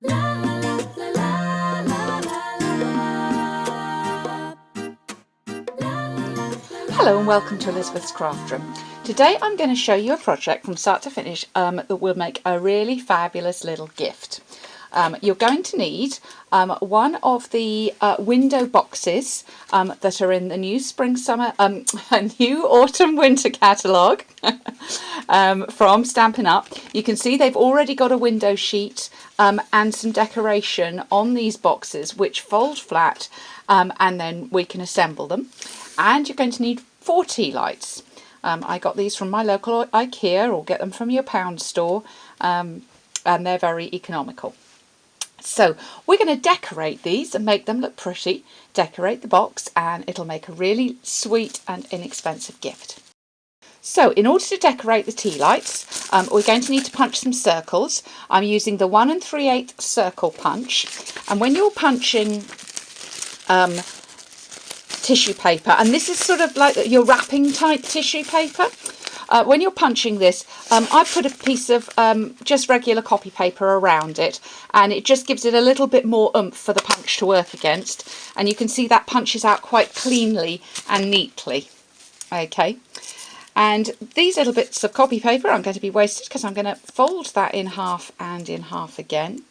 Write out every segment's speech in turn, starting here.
Hello and welcome to Elizabeth's Craft Room. Today I'm going to show you a project from start to finish that will make a really fabulous little gift. You're going to need one of the window boxes that are in the new new autumn winter catalogue from Stampin' Up. You can see they've already got a window sheet and some decoration on these boxes which fold flat and then we can assemble them. And you're going to need 4 tea lights. I got these from my local IKEA, or get them from your pound store, and they're very economical. So we're going to decorate these and make them look pretty, decorate the box, and it'll make a really sweet and inexpensive gift. So in order to decorate the tea lights, we're going to need to punch some circles. I'm using the 1 3/8 circle punch, and when you're punching tissue paper, and this is sort of like your wrapping type tissue paper, when you're punching this, I put a piece of just regular copy paper around it, and it just gives it a little bit more oomph for the punch to work against, and you can see that punches out quite cleanly and neatly. Okay, and these little bits of copy paper aren't going to be wasted because I'm going to fold that in half and in half again.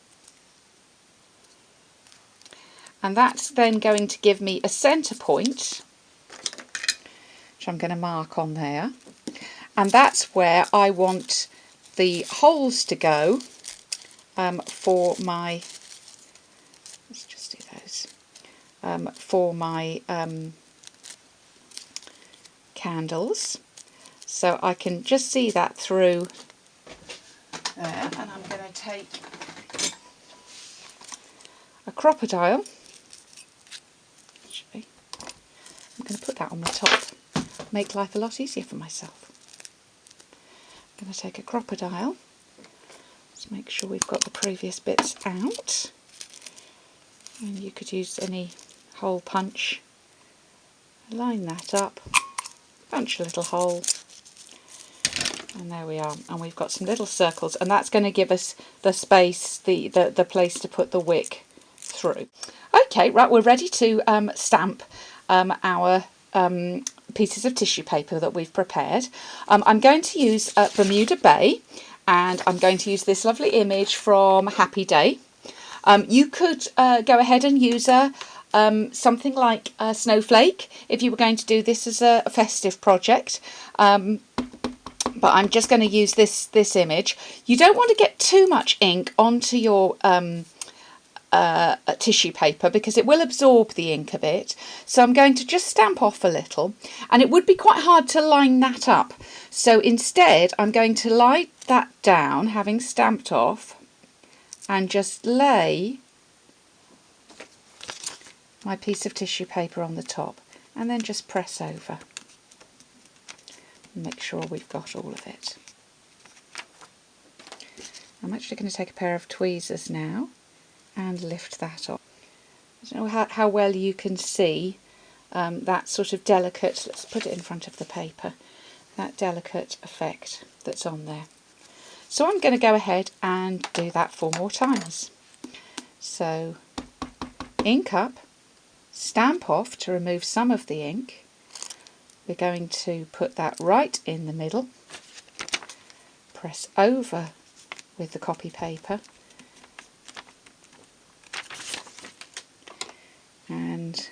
And that's then going to give me a centre point, which I'm going to mark on there. And that's where I want the holes to go for my, let's just do those, for my candles. So I can just see that through there, and I'm going to take a crocodile. I'm going to put that on the top, make life a lot easier for myself. I'm going to take a crocodile, let's make sure we've got the previous bits out, and you could use any hole punch, line that up, punch a little hole, and there we are, and we've got some little circles, and that's going to give us the space, the place to put the wick through. Okay, right, we're ready to stamp our pieces of tissue paper that we've prepared. I'm going to use Bermuda Bay, and I'm going to use this lovely image from Happy Day. You could go ahead and use something like a snowflake if you were going to do this as a festive project. But I'm just going to use this image. You don't want to get too much ink onto your tissue paper because it will absorb the ink a bit, so I'm going to just stamp off a little, and it would be quite hard to line that up, so instead I'm going to lie that down having stamped off and just lay my piece of tissue paper on the top and then just press over and make sure we've got all of it. I'm actually going to take a pair of tweezers now and lift that off. I don't know how well you can see that sort of delicate, let's put it in front of the paper, that delicate effect that's on there. So I'm going to go ahead and do that 4 more times. So ink up, stamp off to remove some of the ink. We're going to put that right in the middle, press over with the copy paper, and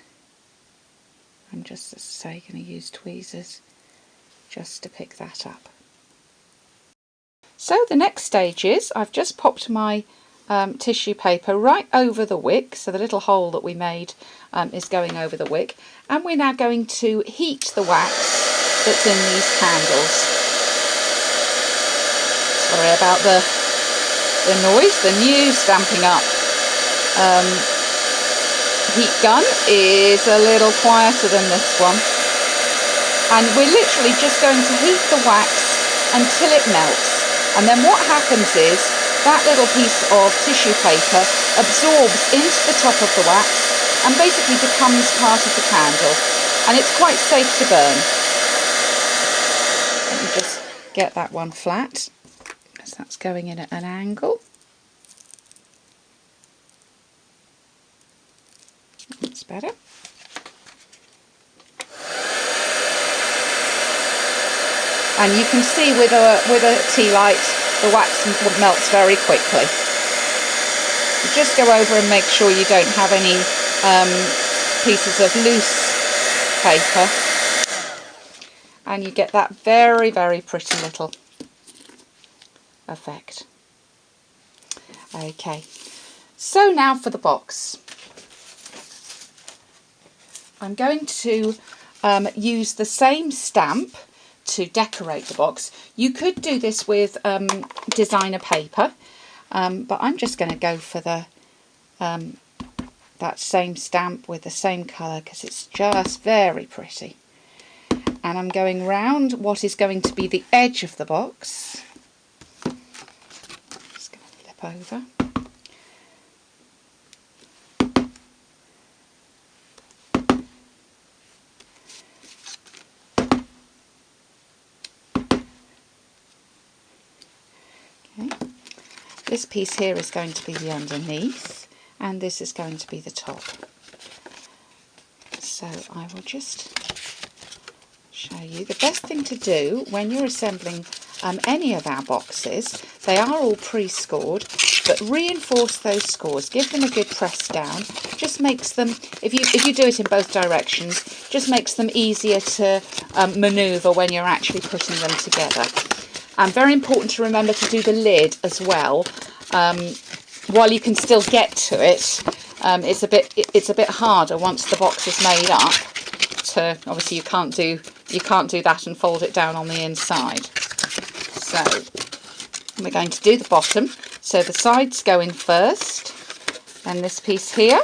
I'm just, as I say, going to use tweezers just to pick that up. So the next stage is I've just popped my tissue paper right over the wick, so the little hole that we made is going over the wick, and we're now going to heat the wax that's in these candles. Sorry about the noise, the new Stampin' Up heat gun is a little quieter than this one, and we're literally just going to heat the wax until it melts, and then what happens is that little piece of tissue paper absorbs into the top of the wax and basically becomes part of the candle, and it's quite safe to burn. Let me just get that one flat because that's going in at an angle. better. And you can see with a tea light, the wax melts very quickly. Just go over and make sure you don't have any pieces of loose paper, and you get that very, very pretty little effect. Okay, so now for the box. I'm going to use the same stamp to decorate the box. You could do this with designer paper, but I'm just going to go for the that same stamp with the same colour because it's just very pretty. And I'm going round what is going to be the edge of the box. Just going to flip over. Okay. This piece here is going to be the underneath, and this is going to be the top. So I will just show you. The best thing to do when you're assembling any of our boxes, they are all pre-scored, but reinforce those scores, give them a good press down. Just makes them, if you do it in both directions, just makes them easier to manoeuvre when you're actually putting them together. And very important to remember to do the lid as well. While you can still get to it, it's a bit harder once the box is made up. To obviously you can't do that and fold it down on the inside. So we're going to do the bottom. So the sides go in first, then this piece here,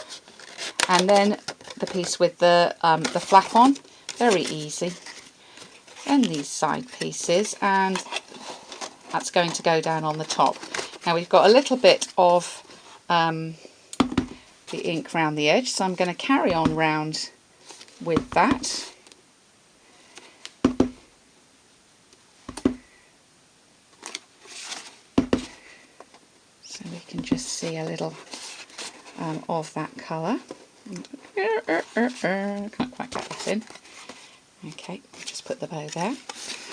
and then the piece with the flap on. Very easy. Then these side pieces, and that's going to go down on the top. Now we've got a little bit of the ink around the edge, so I'm going to carry on round with that. So we can just see a little of that colour. Can't quite get that in. Okay, just put the bow there.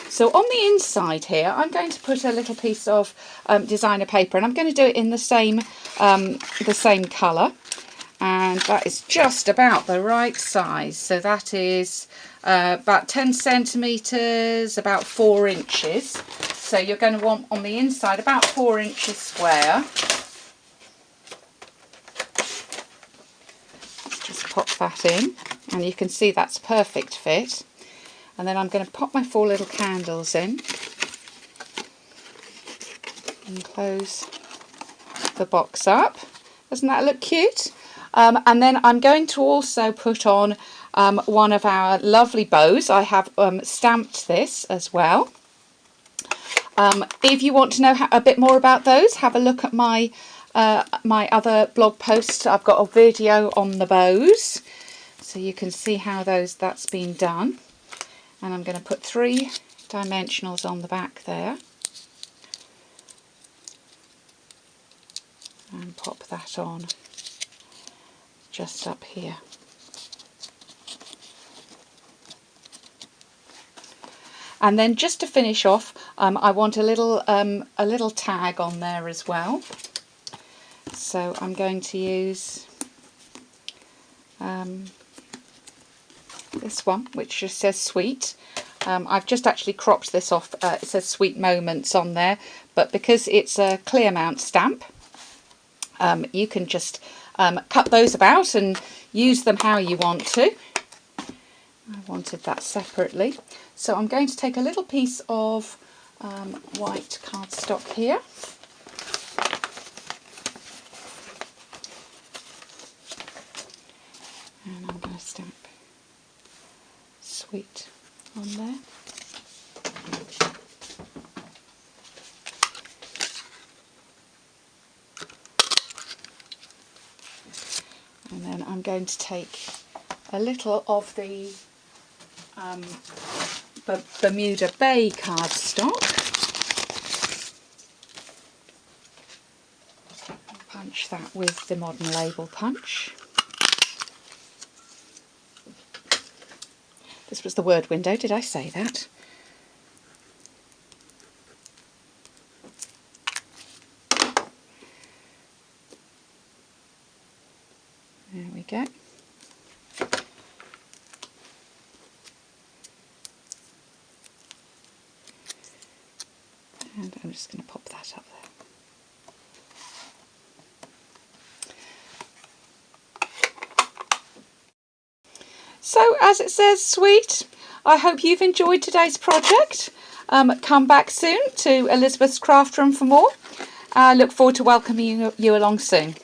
So on the inside here, I'm going to put a little piece of designer paper, and I'm going to do it in the same colour, and that is just about the right size. So that is about 10 centimetres, about 4 inches. So you're going to want on the inside about 4 inches square. Let's just pop that in, and you can see that's perfect fit. And then I'm going to pop my 4 little candles in and close the box up. Doesn't that look cute? And then I'm going to also put on one of our lovely bows. I have stamped this as well. If you want to know a bit more about those, have a look at my my other blog post. I've got a video on the bows, so you can see how that's been done. And I'm going to put 3 dimensionals on the back there and pop that on just up here. And then just to finish off, I want a little tag on there as well. So I'm going to use this one, which just says sweet. I've just actually cropped this off. It says Sweet Moments on there, but because it's a clear mount stamp, you can just cut those about and use them how you want to. I wanted that separately, so I'm going to take a little piece of white cardstock here. And I'm going to stamp Sweet on there. And then I'm going to take a little of the Bermuda Bay cardstock, punch that with the Modern Label punch. This was the word window, did I say that? There we go. And I'm just going to pop that up there. So, as it says, sweet, I hope you've enjoyed today's project. Come back soon to Elizabeth's Craft Room for more. I look forward to welcoming you along soon.